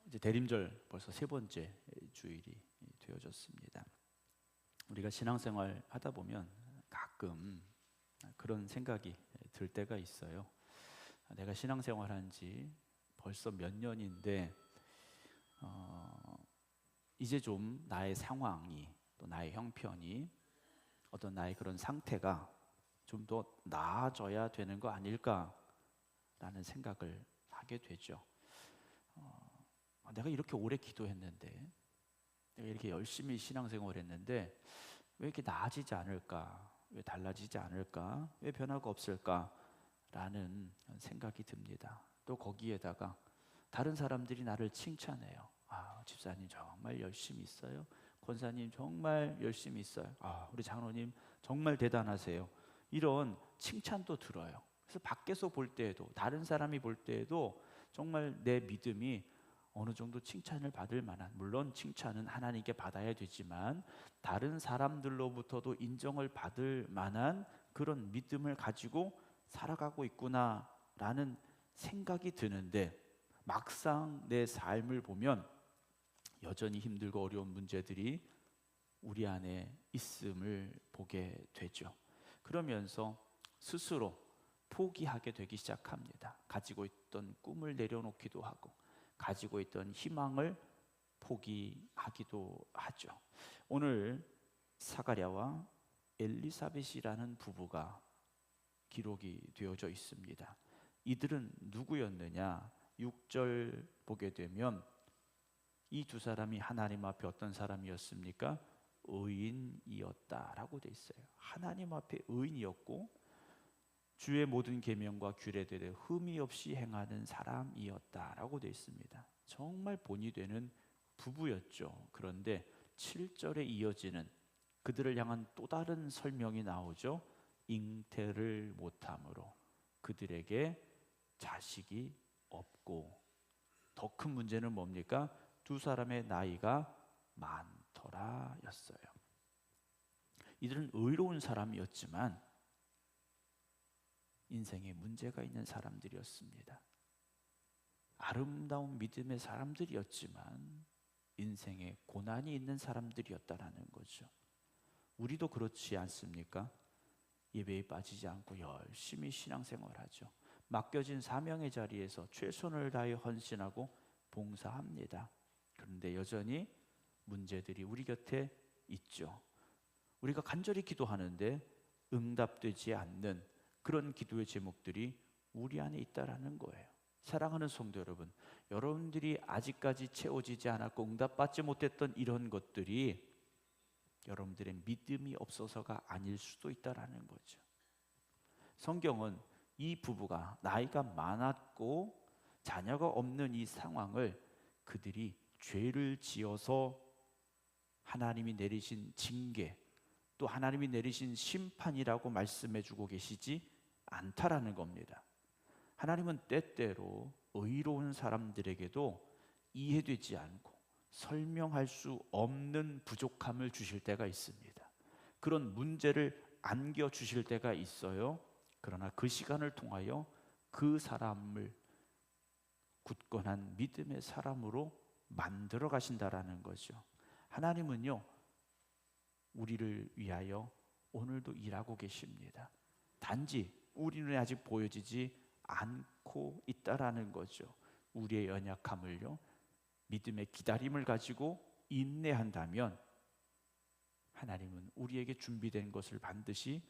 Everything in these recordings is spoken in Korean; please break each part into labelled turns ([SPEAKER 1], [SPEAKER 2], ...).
[SPEAKER 1] 이제 대림절 벌써 세 번째 주일이 되어졌습니다. 우리가 신앙생활 하다 보면 가끔 그런 생각이 들 때가 있어요. 내가 신앙생활 한 지 벌써 몇 년인데 이제 좀 나의 상황이 또 나의 형편이 어떤 나의 그런 상태가 좀 더 나아져야 되는 거 아닐까라는 생각을 하게 되죠. 내가 이렇게 오래 기도했는데, 내가 이렇게 열심히 신앙생활을 했는데 왜 이렇게 나아지지 않을까? 왜 달라지지 않을까? 왜 변화가 없을까? 라는 생각이 듭니다. 또 거기에다가 다른 사람들이 나를 칭찬해요. 집사님 정말 열심히 있어요. 권사님 정말 열심히 있어요. 우리 장로님 정말 대단하세요. 이런 칭찬도 들어요. 그래서 밖에서 볼 때에도, 다른 사람이 볼 때에도 정말 내 믿음이 어느 정도 칭찬을 받을 만한, 물론 칭찬은 하나님께 받아야 되지만 다른 사람들로부터도 인정을 받을 만한 그런 믿음을 가지고 살아가고 있구나라는 생각이 드는데, 막상 내 삶을 보면 여전히 힘들고 어려운 문제들이 우리 안에 있음을 보게 되죠. 그러면서 스스로 포기하게 되기 시작합니다. 가지고 있던 꿈을 내려놓기도 하고 가지고 있던 희망을 포기하기도 하죠. 오늘 사가랴와 엘리사벳이라는 부부가 기록이 되어져 있습니다. 이들은 누구였느냐? 6절 보게 되면 이 두 사람이 하나님 앞에 어떤 사람이었습니까? 의인이었다라고 돼 있어요. 하나님 앞에 의인이었고 주의 모든 계명과 규례들에 흠이 없이 행하는 사람이었다라고 되어 있습니다. 정말 본이 되는 부부였죠. 그런데 7절에 이어지는 그들을 향한 또 다른 설명이 나오죠. 잉태를 못함으로 그들에게 자식이 없고, 더 큰 문제는 뭡니까? 두 사람의 나이가 많더라 였어요. 이들은 의로운 사람이었지만 인생에 문제가 있는 사람들이었습니다. 아름다운 믿음의 사람들이었지만 인생에 고난이 있는 사람들이었다라는 거죠. 우리도 그렇지 않습니까? 예배에 빠지지 않고 열심히 신앙생활하죠. 맡겨진 사명의 자리에서 최선을 다해 헌신하고 봉사합니다. 그런데 여전히 문제들이 우리 곁에 있죠. 우리가 간절히 기도하는데 응답되지 않는 그런 기도의 제목들이 우리 안에 있다라는 거예요. 사랑하는 성도 여러분, 여러분들이 아직까지 채워지지 않았고 응답받지 못했던 이런 것들이 여러분들의 믿음이 없어서가 아닐 수도 있다라는 거죠. 성경은 이 부부가 나이가 많았고 자녀가 없는 이 상황을 그들이 죄를 지어서 하나님이 내리신 징계, 또 하나님이 내리신 심판이라고 말씀해 주고 계시지 않다라는 겁니다. 하나님은 때때로 의로운 사람들에게도 이해되지 않고 설명할 수 없는 부족함을 주실 때가 있습니다. 그런 문제를 안겨 주실 때가 있어요. 그러나 그 시간을 통하여 그 사람을 굳건한 믿음의 사람으로 만들어 가신다라는 거죠. 하나님은요, 우리를 위하여 오늘도 일하고 계십니다. 단지 우리 눈에 아직 보여지지 않고 있다라는 거죠. 우리의 연약함을요, 믿음의 기다림을 가지고 인내한다면 하나님은 우리에게 준비된 것을 반드시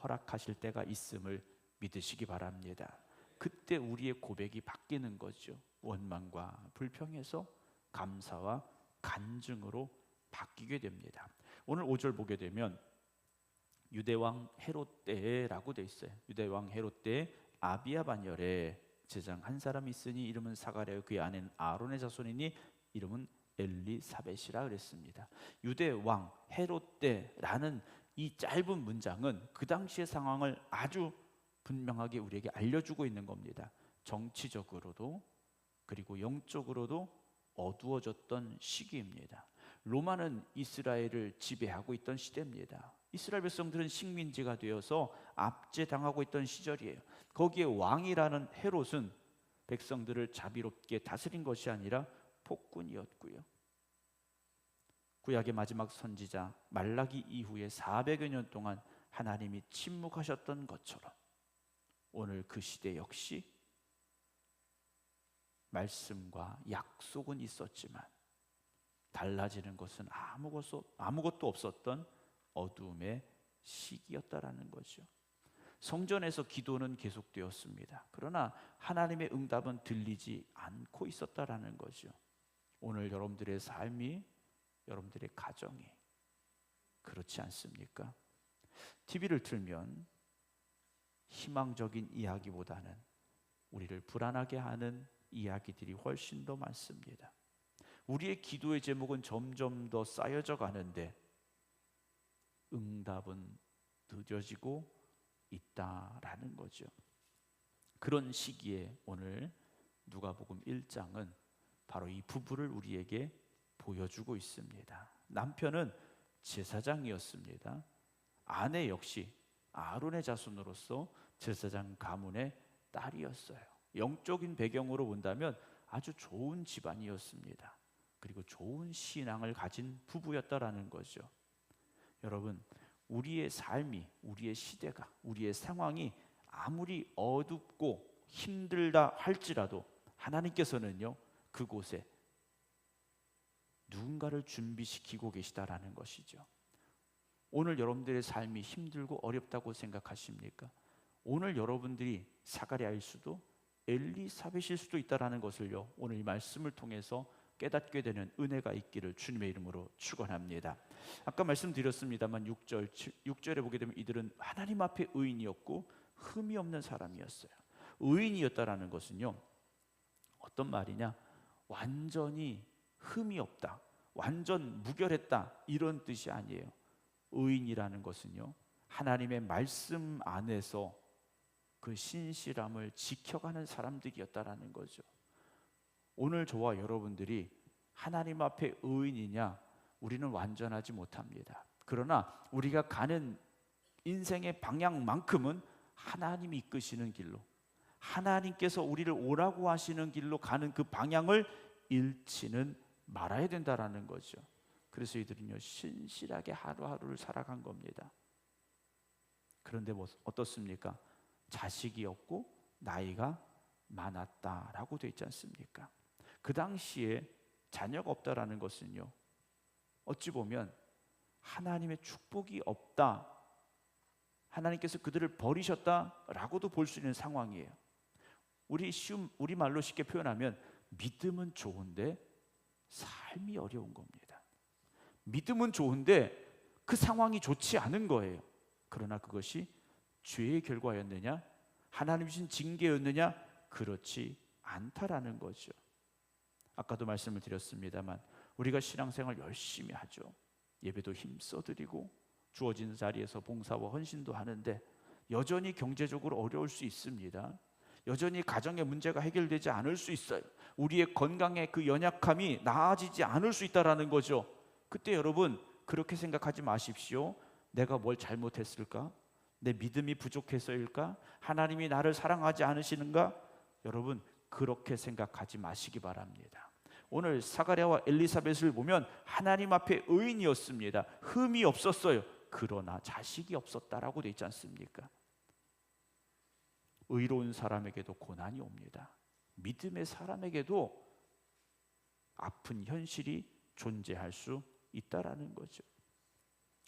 [SPEAKER 1] 허락하실 때가 있음을 믿으시기 바랍니다. 그때 우리의 고백이 바뀌는 거죠. 원망과 불평에서 감사와 간증으로 바뀌게 됩니다. 오늘 5절 보게 되면 유대왕 헤롯 때라고 되어 있어요. 유대왕 헤롯 때 아비야 반열에 제장 한 사람이 있으니 이름은 사가랴요 그의 아내는 아론의 자손이니 이름은 엘리사벳이라 그랬습니다. 유대왕 헤롯 때라는 이 짧은 문장은 그 당시의 상황을 아주 분명하게 우리에게 알려주고 있는 겁니다. 정치적으로도 그리고 영적으로도 어두워졌던 시기입니다. 로마는 이스라엘을 지배하고 있던 시대입니다. 이스라엘 백성들은 식민지가 되어서 압제당하고 있던 시절이에요. 거기에 왕이라는 헤롯은 백성들을 자비롭게 다스린 것이 아니라 폭군이었고요. 구약의 마지막 선지자 말라기 이후에 400여 년 동안 하나님이 침묵하셨던 것처럼 오늘 그 시대 역시 말씀과 약속은 있었지만 달라지는 것은 아무것도 없었던 어두움의 시기였다라는 거죠. 성전에서 기도는 계속되었습니다. 그러나 하나님의 응답은 들리지 않고 있었다라는 거죠. 오늘 여러분들의 삶이, 여러분들의 가정이 그렇지 않습니까? TV를 틀면 희망적인 이야기보다는 우리를 불안하게 하는 이야기들이 훨씬 더 많습니다. 우리의 기도의 제목은 점점 더 쌓여져 가는데 응답은 늦어지고 있다라는 거죠. 그런 시기에 오늘 누가복음 1장은 바로 이 부부를 우리에게 보여주고 있습니다. 남편은 제사장이었습니다. 아내 역시 아론의 자손으로서 제사장 가문의 딸이었어요. 영적인 배경으로 본다면 아주 좋은 집안이었습니다. 그리고 좋은 신앙을 가진 부부였다라는 거죠. 여러분, 우리의 삶이, 우리의 시대가, 우리의 상황이 아무리 어둡고 힘들다 할지라도 하나님께서는요, 그곳에 누군가를 준비시키고 계시다라는 것이죠. 오늘 여러분들의 삶이 힘들고 어렵다고 생각하십니까? 오늘 여러분들이 사가랴일 수도 엘리사벳일 수도 있다라는 것을요, 오늘 이 말씀을 통해서 깨닫게 되는 은혜가 있기를 주님의 이름으로 축원합니다. 아까 말씀드렸습니다만 6절에 보게 되면 이들은 하나님 앞에 의인이었고 흠이 없는 사람이었어요. 의인이었다라는 것은요, 어떤 말이냐? 완전히 흠이 없다, 완전 무결했다, 이런 뜻이 아니에요. 의인이라는 것은요, 하나님의 말씀 안에서 그 신실함을 지켜가는 사람들이었다라는 거죠. 오늘 저와 여러분들이 하나님 앞에 의인이냐? 우리는 완전하지 못합니다. 그러나 우리가 가는 인생의 방향만큼은 하나님이 이끄시는 길로, 하나님께서 우리를 오라고 하시는 길로 가는 그 방향을 잃지는 말아야 된다라는 거죠. 그래서 이들은요, 신실하게 하루하루를 살아간 겁니다. 그런데 어떻습니까? 자식이 없고 나이가 많았다라고 되어 있지 않습니까? 그 당시에 자녀가 없다라는 것은요, 어찌 보면 하나님의 축복이 없다, 하나님께서 그들을 버리셨다라고도 볼 수 있는 상황이에요. 우리 말로 쉽게 표현하면 믿음은 좋은데 삶이 어려운 겁니다. 믿음은 좋은데 그 상황이 좋지 않은 거예요. 그러나 그것이 죄의 결과였느냐, 하나님 주신 징계였느냐? 그렇지 않다라는 거죠. 아까도 말씀을 드렸습니다만 우리가 신앙생활 열심히 하죠. 예배도 힘써드리고 주어진 자리에서 봉사와 헌신도 하는데 여전히 경제적으로 어려울 수 있습니다. 여전히 가정의 문제가 해결되지 않을 수 있어요. 우리의 건강의 그 연약함이 나아지지 않을 수 있다라는 거죠. 그때 여러분, 그렇게 생각하지 마십시오. 내가 뭘 잘못했을까? 내 믿음이 부족해서일까? 하나님이 나를 사랑하지 않으시는가? 여러분, 그렇게 생각하지 마시기 바랍니다. 오늘 사가랴와 엘리사벳을 보면 하나님 앞에 의인이었습니다. 흠이 없었어요. 그러나 자식이 없었다라고 되어 있지 않습니까? 의로운 사람에게도 고난이 옵니다. 믿음의 사람에게도 아픈 현실이 존재할 수 있다라는 거죠.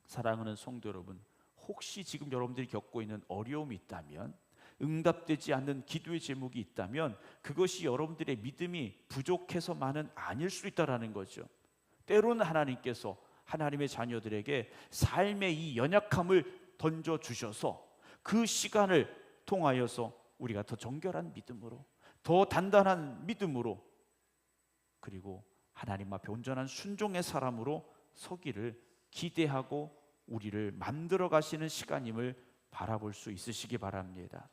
[SPEAKER 1] 사랑하는 성도 여러분, 혹시 지금 여러분들이 겪고 있는 어려움이 있다면, 응답되지 않는 기도의 제목이 있다면 그것이 여러분들의 믿음이 부족해서만은 아닐 수 있다라는 거죠. 때로는 하나님께서 하나님의 자녀들에게 삶의 이 연약함을 던져주셔서 그 시간을 통하여서 우리가 더 정결한 믿음으로, 더 단단한 믿음으로, 그리고 하나님 앞에 온전한 순종의 사람으로 서기를 기대하고 우리를 만들어 가시는 시간임을 바라볼 수 있으시기 바랍니다.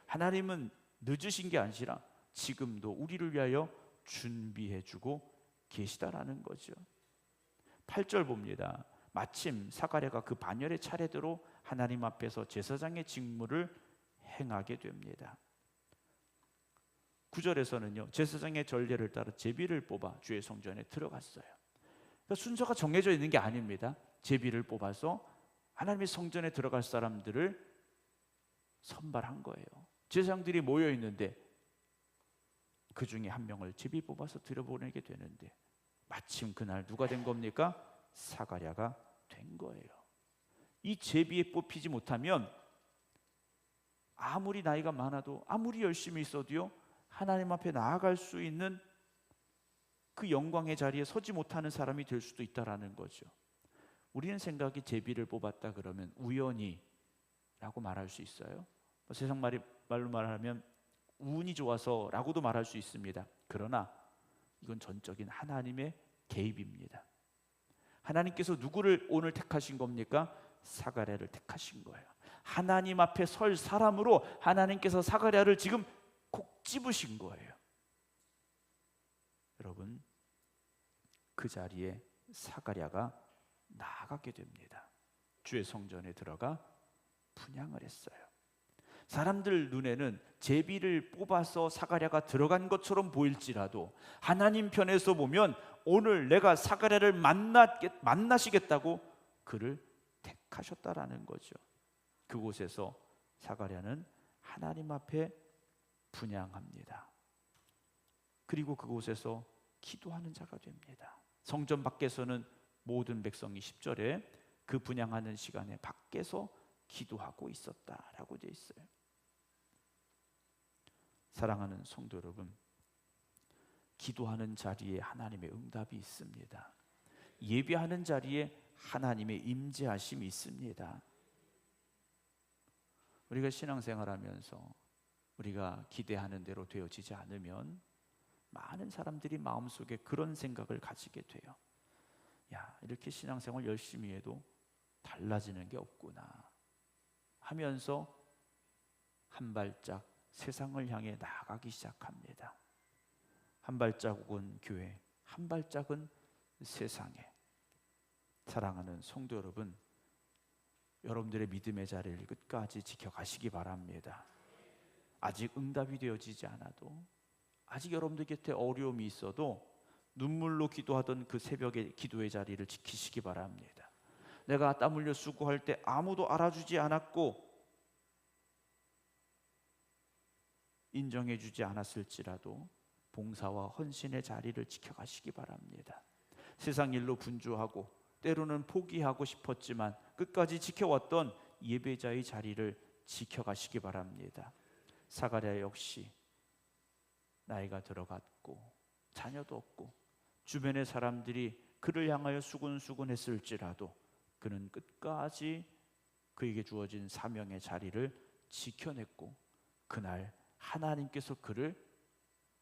[SPEAKER 1] 하나님은 늦으신 게 아니라 지금도 우리를 위하여 준비해주고 계시다라는 거죠. 8절 봅니다. 마침 사가랴가 그 반열의 차례대로 하나님 앞에서 제사장의 직무를 행하게 됩니다. 9절에서는요 제사장의 전례를 따라 제비를 뽑아 주의 성전에 들어갔어요. 그러니까 순서가 정해져 있는 게 아닙니다. 제비를 뽑아서 하나님의 성전에 들어갈 사람들을 선발한 거예요. 제사장들이 모여 있는데 그 중에 한 명을 제비 뽑아서 들여보내게 되는데 마침 그날 누가 된 겁니까? 사가랴가 된 거예요. 이 제비에 뽑히지 못하면 아무리 나이가 많아도 아무리 열심히 있어도요 하나님 앞에 나아갈 수 있는 그 영광의 자리에 서지 못하는 사람이 될 수도 있다라는 거죠. 우리는 생각이 제비를 뽑았다 그러면 우연히라고 말할 수 있어요. 세상 말로 말하면 운이 좋아서라고도 말할 수 있습니다. 그러나 이건 전적인 하나님의 개입입니다. 하나님께서 누구를 오늘 택하신 겁니까? 사가랴를 택하신 거예요. 하나님 앞에 설 사람으로 하나님께서 사가랴를 지금 콕 집으신 거예요. 여러분, 그 자리에 사가랴가 나아가게 됩니다. 주의 성전에 들어가 분향을 했어요. 사람들 눈에는 제비를 뽑아서 사가랴가 들어간 것처럼 보일지라도 하나님 편에서 보면 오늘 내가 사가랴를 만나시겠다고 그를 택하셨다라는 거죠. 그곳에서 사가랴는 하나님 앞에 분향합니다. 그리고 그곳에서 기도하는 자가 됩니다. 성전 밖에서는 모든 백성이 10절에 그 분향하는 시간에 밖에서 기도하고 있었다라고 되어 있어요. 사랑하는 성도 여러분, 기도하는 자리에 하나님의 응답이 있습니다. 예배하는 자리에 하나님의 임재하심이 있습니다. 우리가 신앙생활하면서 우리가 기대하는 대로 되어지지 않으면 많은 사람들이 마음속에 그런 생각을 가지게 돼요. 야, 이렇게 신앙생활 열심히 해도 달라지는 게 없구나 하면서 한 발짝 세상을 향해 나아가기 시작합니다. 한 발자국은 교회, 한 발짝은 세상에. 사랑하는 성도 여러분, 여러분들의 믿음의 자리를 끝까지 지켜가시기 바랍니다. 아직 응답이 되어지지 않아도, 아직 여러분들 곁에 어려움이 있어도 눈물로 기도하던 그 새벽의 기도의 자리를 지키시기 바랍니다. 내가 땀 흘려 수고할 때 아무도 알아주지 않았고 인정해주지 않았을지라도 봉사와 헌신의 자리를 지켜가시기 바랍니다. 세상 일로 분주하고 때로는 포기하고 싶었지만 끝까지 지켜왔던 예배자의 자리를 지켜가시기 바랍니다. 사가랴 역시 나이가 들어갔고 자녀도 없고 주변의 사람들이 그를 향하여 수군수군했을지라도 그는 끝까지 그에게 주어진 사명의 자리를 지켜냈고 그날 하나님께서 그를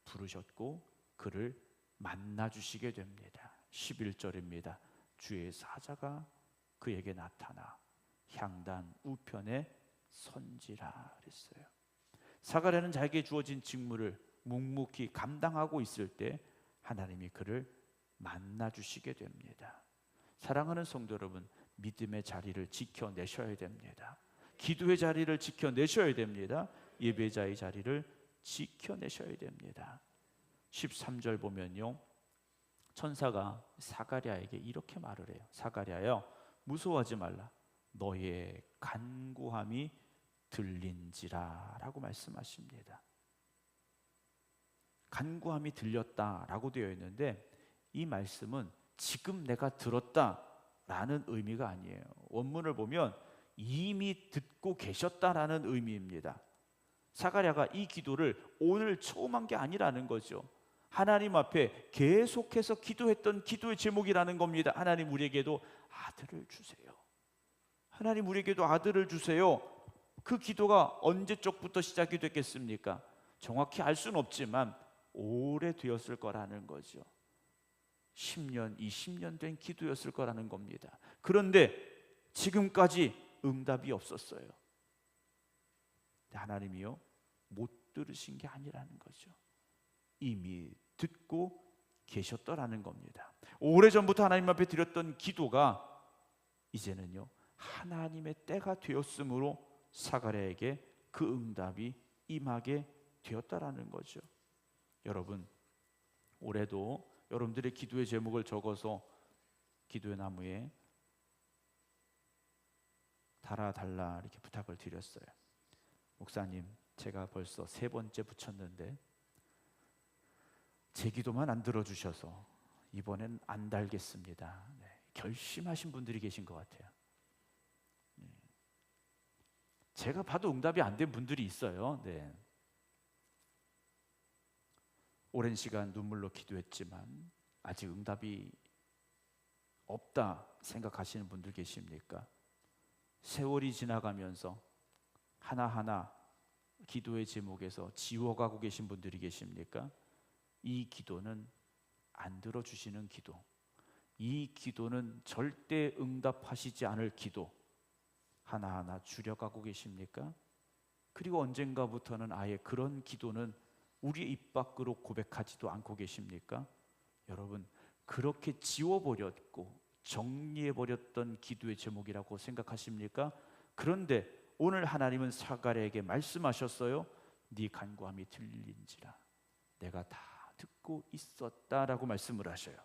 [SPEAKER 1] 부르셨고 그를 만나주시게 됩니다. 11절입니다. 주의 사자가 그에게 나타나 향단 우편에 선지라 그랬어요. 사가랴는 자기에게 주어진 직무를 묵묵히 감당하고 있을 때 하나님이 그를 만나주시게 됩니다. 사랑하는 성도 여러분, 믿음의 자리를 지켜내셔야 됩니다. 기도의 자리를 지켜내셔야 됩니다. 예배자의 자리를 지켜내셔야 됩니다. 13절 보면요, 천사가 사가랴에게 이렇게 말을 해요. 사가랴여, 무서워하지 말라. 너의 간구함이 들린지라 라고 말씀하십니다. 간구함이 들렸다라고 되어 있는데 이 말씀은 지금 내가 들었다라는 의미가 아니에요. 원문을 보면 이미 듣고 계셨다라는 의미입니다. 사가랴가 이 기도를 오늘 처음 한 게 아니라는 거죠. 하나님 앞에 계속해서 기도했던 기도의 제목이라는 겁니다. 하나님 우리에게도 아들을 주세요. 하나님 우리에게도 아들을 주세요. 그 기도가 언제적부터 시작이 됐겠습니까? 정확히 알 수는 없지만 오래되었을 거라는 거죠. 10년, 20년 된 기도였을 거라는 겁니다. 그런데 지금까지 응답이 없었어요. 하나님이요, 못 들으신 게 아니라는 거죠. 이미 듣고 계셨더라는 겁니다. 오래전부터 하나님 앞에 드렸던 기도가 이제는요 하나님의 때가 되었으므로 사가랴에게 그 응답이 임하게 되었다라는 거죠. 여러분, 올해도 여러분들의 기도의 제목을 적어서 기도의 나무에 달아달라 이렇게 부탁을 드렸어요. 목사님, 제가 벌써 3번째 붙였는데 제 기도만 안 들어주셔서 이번엔 안 달겠습니다. 네, 결심하신 분들이 계신 것 같아요. 제가 봐도 응답이 안 된 분들이 있어요. 네. 오랜 시간 눈물로 기도했지만 아직 응답이 없다 생각하시는 분들 계십니까? 세월이 지나가면서 하나하나 기도의 제목에서 지워가고 계신 분들이 계십니까? 이 기도는 안 들어주시는 기도, 이 기도는 절대 응답하시지 않을 기도 하나하나 줄여가고 계십니까? 그리고 언젠가부터는 아예 그런 기도는 우리의 입 밖으로 고백하지도 않고 계십니까? 여러분, 그렇게 지워버렸고 정리해버렸던 기도의 제목이라고 생각하십니까? 그런데 오늘 하나님은 사가랴에게 말씀하셨어요. 네 간구함이 들린지라 내가 다 듣고 있었다라고 말씀을 하셔요.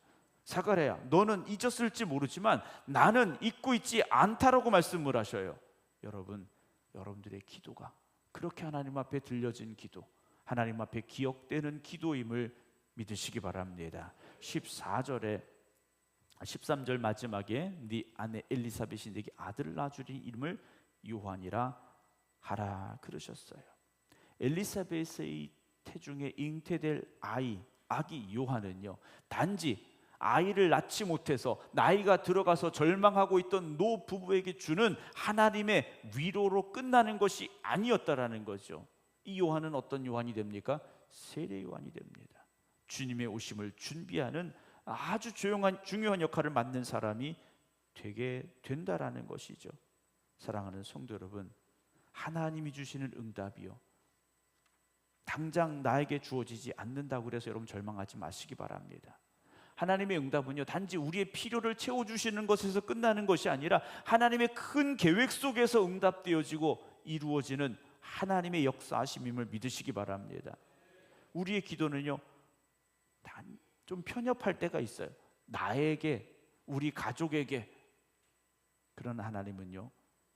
[SPEAKER 1] 사가랴야, 너는 잊었을지 모르지만 나는 잊고 있지 않다라고 말씀을 하셔요. 여러분, 여러분들의 기도가 그렇게 하나님 앞에 들려진 기도, 하나님 앞에 기억되는 기도임을 믿으시기 바랍니다. 13절 마지막에 네 아내 엘리사벳이 네게 아들을 낳아주리 이름을 요한이라 하라 그러셨어요. 엘리사벳의 태중에 잉태될 아기 요한은요, 단지 아이를 낳지 못해서 나이가 들어가서 절망하고 있던 노 부부에게 주는 하나님의 위로로 끝나는 것이 아니었다라는 거죠. 이 요한은 어떤 요한이 됩니까? 세례 요한이 됩니다. 주님의 오심을 준비하는 아주 중요한 역할을 맡는 사람이 되게 된다라는 것이죠. 사랑하는 성도 여러분, 하나님이 주시는 응답이요, 당장 나에게 주어지지 않는다고 해서 여러분 절망하지 마시기 바랍니다. 하나님의 응답은요, 단지 우리의 필요를 채워주시는 것에서 끝나는 것이 아니라 하나님의 큰 계획 속에서 응답되어지고 이루어지는 하나님의 역사하심임을 믿으시기 바랍니다. 우리의 기도는요, 좀 편협할 때가 있어요. 나에게, 우리 가족에게. 그러나 하나님은요,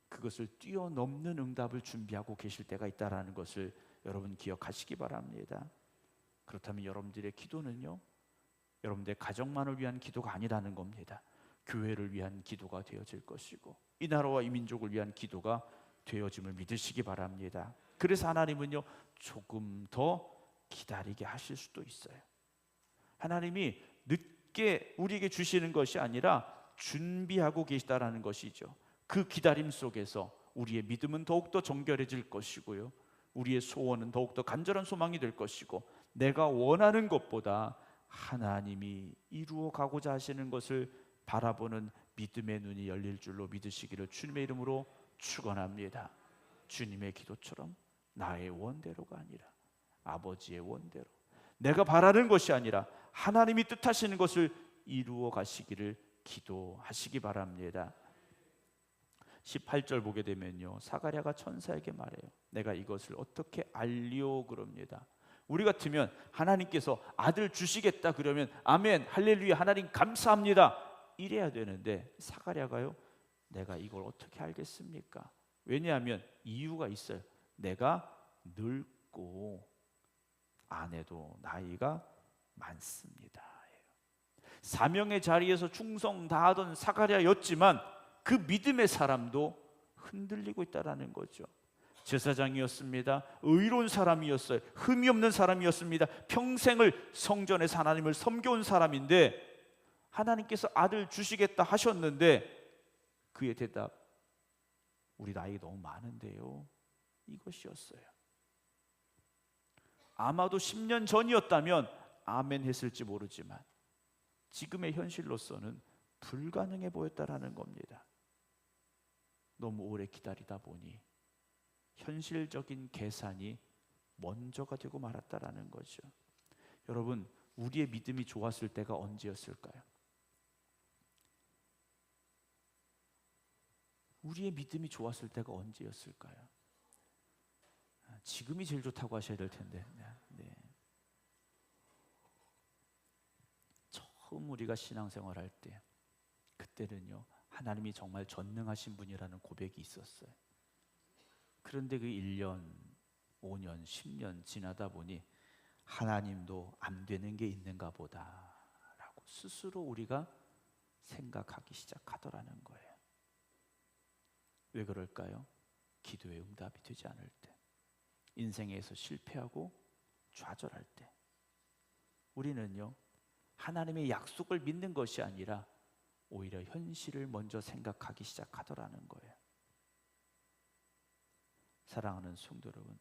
[SPEAKER 1] 그것을 뛰어넘는 응답을 준비하고 계실 때가 있다는 것을 여러분 기억하시기 바랍니다. 그렇다면 여러분들의 기도는요, 여러분들의 가정만을 위한 기도가 아니라는 겁니다. 교회를 위한 기도가 되어질 것이고 이 나라와 이 민족을 위한 기도가 되어짐을 믿으시기 바랍니다. 그래서 하나님은요, 조금 더 기다리게 하실 수도 있어요. 하나님이 늦게 우리에게 주시는 것이 아니라 준비하고 계시다라는 것이죠. 그 기다림 속에서 우리의 믿음은 더욱더 정결해질 것이고요, 우리의 소원은 더욱더 간절한 소망이 될 것이고, 내가 원하는 것보다 하나님이 이루어 가고자 하시는 것을 바라보는 믿음의 눈이 열릴 줄로 믿으시기를 주님의 이름으로 축원합니다. 주님의 기도처럼 나의 원대로가 아니라 아버지의 원대로, 내가 바라는 것이 아니라 하나님이 뜻하시는 것을 이루어 가시기를 기도하시기 바랍니다. 18절 보게 되면요, 사가랴가 천사에게 말해요. 내가 이것을 어떻게 알리오 그럽니다. 우리 같으면 하나님께서 아들 주시겠다 그러면 아멘 할렐루야 하나님 감사합니다 이래야 되는데, 사가랴가요, 내가 이걸 어떻게 알겠습니까? 왜냐하면 이유가 있어요. 내가 늙고 아내도 나이가 많습니다. 사명의 자리에서 충성 다하던 사가랴였지만 그 믿음의 사람도 흔들리고 있다라는 거죠. 제사장이었습니다. 의로운 사람이었어요. 흠이 없는 사람이었습니다. 평생을 성전에서 하나님을 섬겨온 사람인데 하나님께서 아들 주시겠다 하셨는데 그의 대답, 우리 나이가 너무 많은데요, 이것이었어요. 아마도 10년 전이었다면 아멘 했을지 모르지만 지금의 현실로서는 불가능해 보였다라는 겁니다. 너무 오래 기다리다 보니 현실적인 계산이 먼저가 되고 말았다라는 거죠. 여러분, 우리의 믿음이 좋았을 때가 언제였을까요? 우리의 믿음이 좋았을 때가 언제였을까요? 지금이 제일 좋다고 하셔야 될 텐데. 네. 처음 우리가 신앙생활할 때, 그때는요 하나님이 정말 전능하신 분이라는 고백이 있었어요. 그런데 그 1년, 5년, 10년 지나다 보니 하나님도 안 되는 게 있는가 보다라고 스스로 우리가 생각하기 시작하더라는 거예요. 왜 그럴까요? 기도의 응답이 되지 않을 때, 인생에서 실패하고 좌절할 때, 우리는요 하나님의 약속을 믿는 것이 아니라 오히려 현실을 먼저 생각하기 시작하더라는 거예요. 사랑하는 성도 여러분,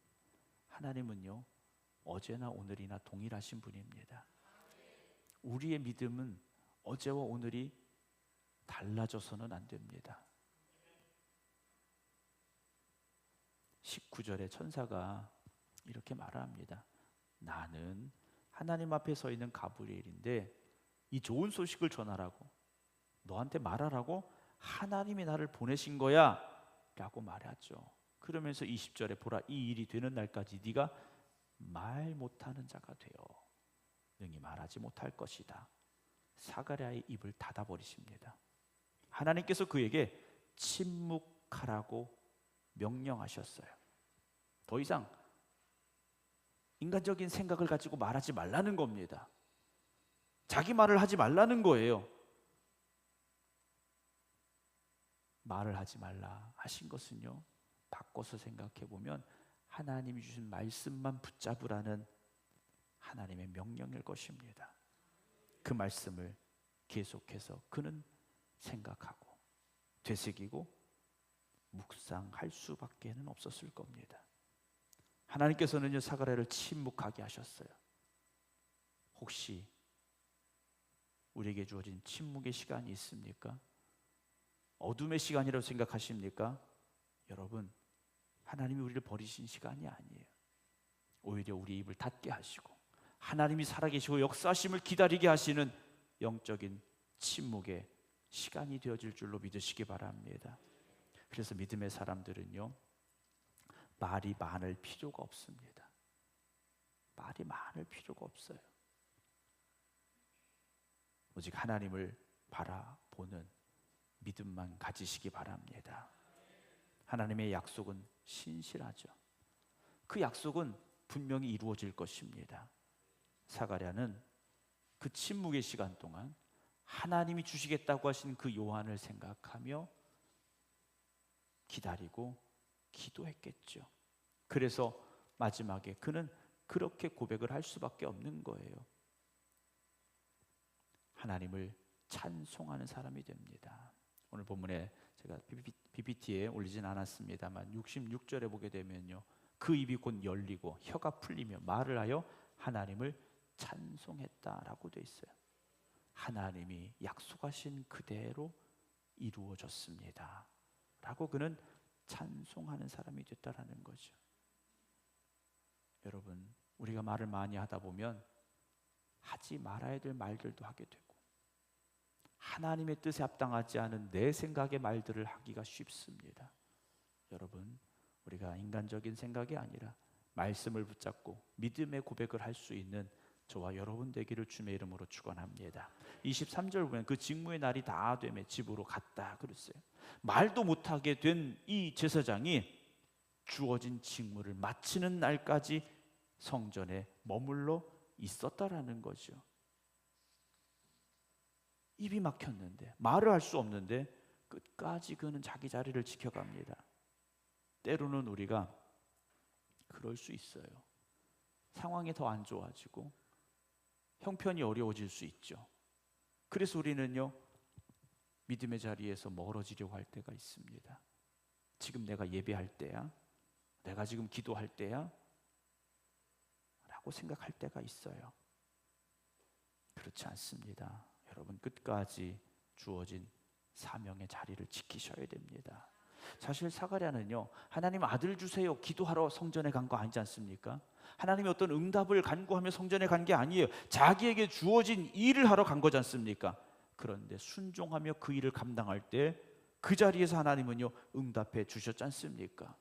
[SPEAKER 1] 하나님은요 어제나 오늘이나 동일하신 분입니다. 우리의 믿음은 어제와 오늘이 달라져서는 안 됩니다. 19절에 천사가 이렇게 말합니다. 나는 하나님 앞에 서 있는 가브리엘인데 이 좋은 소식을 전하라고, 너한테 말하라고 하나님이 나를 보내신 거야 라고 말하죠. 그러면서 20절에 보라, 이 일이 되는 날까지 네가 말 못하는 자가 되어 능히 말하지 못할 것이다. 사가랴의 입을 닫아버리십니다. 하나님께서 그에게 침묵하라고 명령하셨어요. 더 이상 인간적인 생각을 가지고 말하지 말라는 겁니다. 자기 말을 하지 말라는 거예요. 말을 하지 말라 하신 것은요, 바꿔서 생각해 보면 하나님이 주신 말씀만 붙잡으라는 하나님의 명령일 것입니다. 그 말씀을 계속해서 그는 생각하고 되새기고 묵상할 수밖에는 없었을 겁니다. 하나님께서는요 사가랴를 침묵하게 하셨어요. 혹시 우리에게 주어진 침묵의 시간이 있습니까? 어둠의 시간이라고 생각하십니까? 여러분, 하나님이 우리를 버리신 시간이 아니에요. 오히려 우리 입을 닫게 하시고 하나님이 살아계시고 역사하심을 기다리게 하시는 영적인 침묵의 시간이 되어질 줄로 믿으시기 바랍니다. 그래서 믿음의 사람들은요 말이 많을 필요가 없습니다. 말이 많을 필요가 없어요. 오직 하나님을 바라보는 믿음만 가지시기 바랍니다. 하나님의 약속은 신실하죠. 그 약속은 분명히 이루어질 것입니다. 사가랴는 그 침묵의 시간 동안 하나님이 주시겠다고 하신 그 요한을 생각하며 기다리고 기도했겠죠. 그래서 마지막에 그는 그렇게 고백을 할 수밖에 없는 거예요. 하나님을 찬송하는 사람이 됩니다. 오늘 본문에 제가 PPT에 올리진 않았습니다만 66절에 보게 되면요, 그 입이 곧 열리고 혀가 풀리며 말을 하여 하나님을 찬송했다라고 되어 있어요. 하나님이 약속하신 그대로 이루어졌습니다 라고 그는 찬송하는 사람이 됐다라는 거죠. 여러분, 우리가 말을 많이 하다 보면 하지 말아야 될 말들도 하게 되고 하나님의 뜻에 합당하지 않은 내 생각의 말들을 하기가 쉽습니다. 여러분, 우리가 인간적인 생각이 아니라 말씀을 붙잡고 믿음의 고백을 할 수 있는 저와 여러분 되기를 주님의 이름으로 축원합니다. 23절 보면 그 직무의 날이 다 되매 집으로 갔다 그랬어요. 말도 못하게 된 이 제사장이 주어진 직무를 마치는 날까지 성전에 머물러 있었다라는 거죠. 입이 막혔는데 말을 할 수 없는데 끝까지 그는 자기 자리를 지켜갑니다. 때로는 우리가 그럴 수 있어요. 상황이 더 안 좋아지고 형편이 어려워질 수 있죠. 그래서 우리는요 믿음의 자리에서 멀어지려고 할 때가 있습니다. 지금 내가 예배할 때야? 내가 지금 기도할 때야? 라고 생각할 때가 있어요. 그렇지 않습니다. 여러분, 끝까지 주어진 사명의 자리를 지키셔야 됩니다. 사실 사가랴는요 하나님 아들 주세요 기도하러 성전에 간 거 아니지 않습니까? 하나님이 어떤 응답을 간구하며 성전에 간 게 아니에요. 자기에게 주어진 일을 하러 간 거지 않습니까? 그런데 순종하며 그 일을 감당할 때 그 자리에서 하나님은요 응답해 주셨지 않습니까?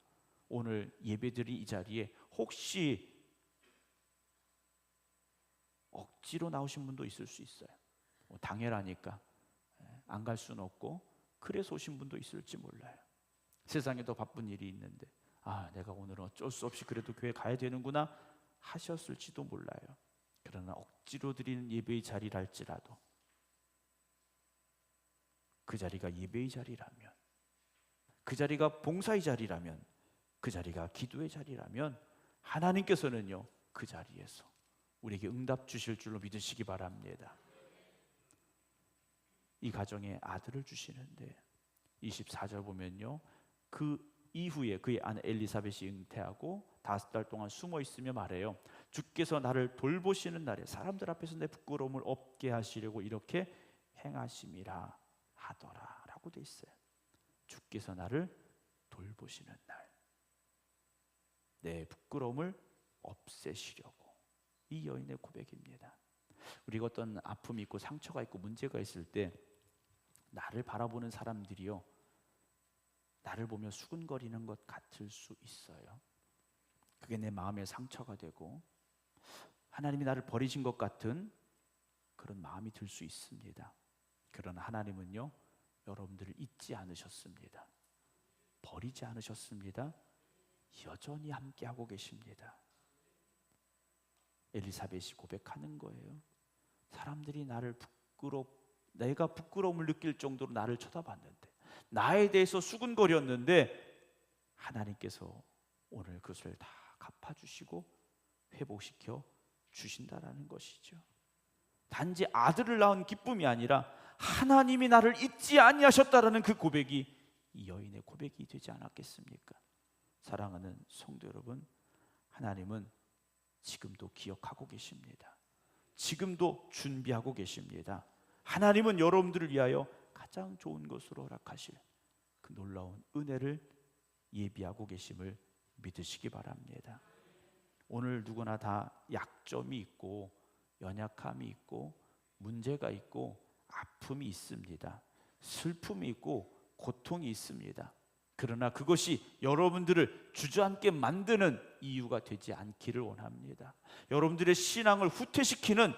[SPEAKER 1] 오늘 예배드리 이 자리에 혹시 억지로 나오신 분도 있을 수 있어요. 당연하니까 안 갈 수는 없고, 그래서 오신 분도 있을지 몰라요. 세상에 더 바쁜 일이 있는데 내가 오늘은 어쩔 수 없이 그래도 교회 가야 되는구나 하셨을지도 몰라요. 그러나 억지로 드리는 예배의 자리랄지라도 그 자리가 예배의 자리라면, 그 자리가 봉사의 자리라면, 그 자리가 기도의 자리라면 하나님께서는요 그 자리에서 우리에게 응답 주실 줄로 믿으시기 바랍니다. 이 가정에 아들을 주시는데 24절 보면요, 그 이후에 그의 아내 엘리사벳이 잉태하고 5달 동안 숨어 있으며 말해요. 주께서 나를 돌보시는 날에 사람들 앞에서 내 부끄러움을 없게 하시려고 이렇게 행하심이라 하더라 라고 돼 있어요. 주께서 나를 돌보시는 날, 내 부끄러움을 없애시려고. 이 여인의 고백입니다. 우리가 어떤 아픔이 있고 상처가 있고 문제가 있을 때 나를 바라보는 사람들이요, 나를 보며 수근거리는 것 같을 수 있어요. 그게 내 마음의 상처가 되고 하나님이 나를 버리신 것 같은 그런 마음이 들 수 있습니다. 그러나 하나님은요 여러분들을 잊지 않으셨습니다. 버리지 않으셨습니다. 여전히 함께하고 계십니다. 엘리사벳이 고백하는 거예요. 사람들이 내가 부끄러움을 느낄 정도로 나를 쳐다봤는데, 나에 대해서 수근거렸는데 하나님께서 오늘 그것을 다 갚아주시고 회복시켜 주신다라는 것이죠. 단지 아들을 낳은 기쁨이 아니라 하나님이 나를 잊지 아니하셨다라는 그 고백이 이 여인의 고백이 되지 않았겠습니까? 사랑하는 성도 여러분, 하나님은 지금도 기억하고 계십니다. 지금도 준비하고 계십니다. 하나님은 여러분들을 위하여 가장 좋은 것으로 허락하실 그 놀라운 은혜를 예비하고 계심을 믿으시기 바랍니다. 오늘 누구나 다 약점이 있고 연약함이 있고 문제가 있고 아픔이 있습니다. 슬픔이 있고 고통이 있습니다. 그러나 그것이 여러분들을 주저앉게 만드는 이유가 되지 않기를 원합니다. 여러분들의 신앙을 후퇴시키는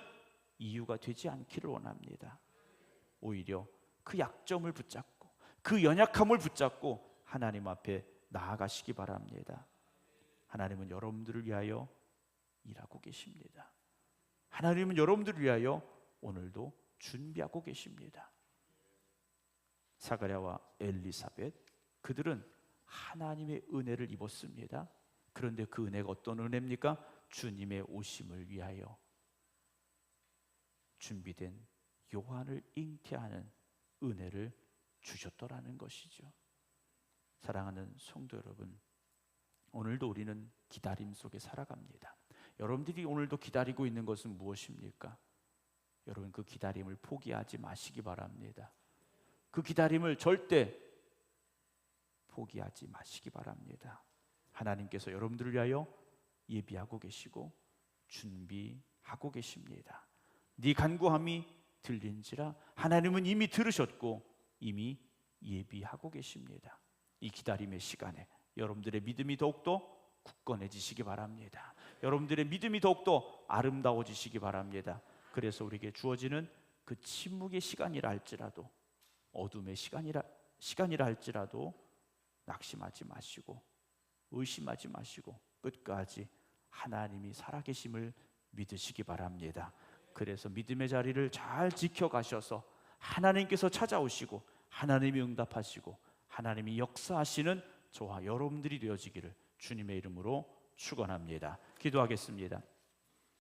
[SPEAKER 1] 이유가 되지 않기를 원합니다. 오히려 그 약점을 붙잡고 그 연약함을 붙잡고 하나님 앞에 나아가시기 바랍니다. 하나님은 여러분들을 위하여 일하고 계십니다. 하나님은 여러분들을 위하여 오늘도 준비하고 계십니다. 사가랴와 엘리사벳, 그들은 하나님의 은혜를 입었습니다. 그런데 그 은혜가 어떤 은혜입니까? 주님의 오심을 위하여 준비된 요한을 잉태하는 은혜를 주셨더라는 것이죠. 사랑하는 성도 여러분, 오늘도 우리는 기다림 속에 살아갑니다. 여러분들이 오늘도 기다리고 있는 것은 무엇입니까? 여러분, 그 기다림을 포기하지 마시기 바랍니다. 그 기다림을 절대 포기하지 마시기 바랍니다. 하나님께서 여러분들을 위하여 예비하고 계시고 준비하고 계십니다. 네 간구함이 들린지라 하나님은 이미 들으셨고 이미 예비하고 계십니다. 이 기다림의 시간에 여러분들의 믿음이 더욱더 굳건해지시기 바랍니다. 여러분들의 믿음이 더욱더 아름다워지시기 바랍니다. 그래서 우리에게 주어지는 그 침묵의 시간이라 할지라도, 어둠의 시간이라 할지라도 낙심하지 마시고 의심하지 마시고 끝까지 하나님이 살아계심을 믿으시기 바랍니다. 그래서 믿음의 자리를 잘 지켜가셔서 하나님께서 찾아오시고 하나님이 응답하시고 하나님이 역사하시는 저와 여러분들이 되어지기를 주님의 이름으로 축원합니다. 기도하겠습니다.